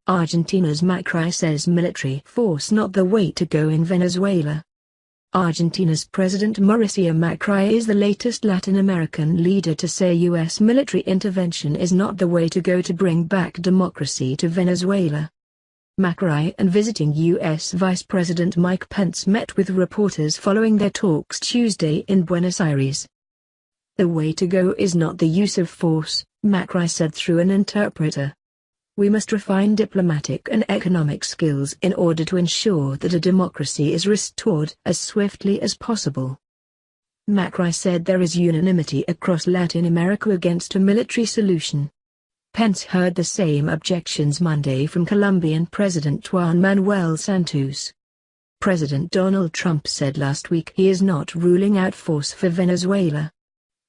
Argentina's Macri says military force not the way to go in Venezuela. Argentina's President Mauricio Macri is the latest Latin American leader to say U.S. military intervention is not the way to go to bring back democracy to Venezuela. Macri and visiting U.S. Vice President Mike Pence met with reporters following their talks Tuesday in Buenos Aires. The way to go is not the use of force, Macri said through an interpreter. We must refine diplomatic and economic skills in order to ensure that a democracy is restored as swiftly as possible. Macri said there is unanimity across Latin America against a military solution. Pence heard the same objections Monday from Colombian President Juan Manuel Santos. President Donald Trump said last week he is not ruling out force for Venezuela.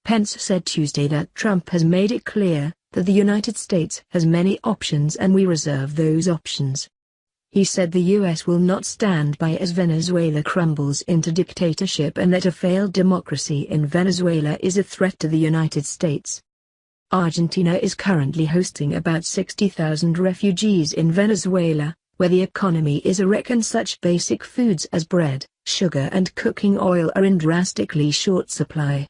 Pence said Tuesday that Trump has made it clear that the United States has many options and we reserve those options. He said the U.S. will not stand by as Venezuela crumbles into dictatorship and that a failed democracy in Venezuela is a threat to the United States. Argentina is currently hosting about 60,000 refugees in Venezuela, where the economy is a wreck and such basic foods as bread, sugar and cooking oil are in drastically short supply.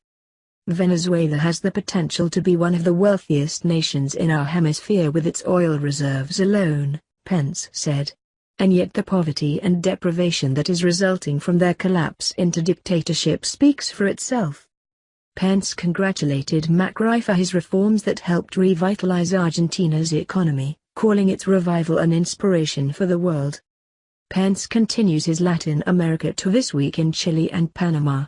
Venezuela has the potential to be one of the wealthiest nations in our hemisphere with its oil reserves alone, Pence said. And yet the poverty and deprivation that is resulting from their collapse into dictatorship speaks for itself. Pence congratulated Macri for his reforms that helped revitalize Argentina's economy, calling its revival an inspiration for the world. Pence continues his Latin America tour this week in Chile and Panama.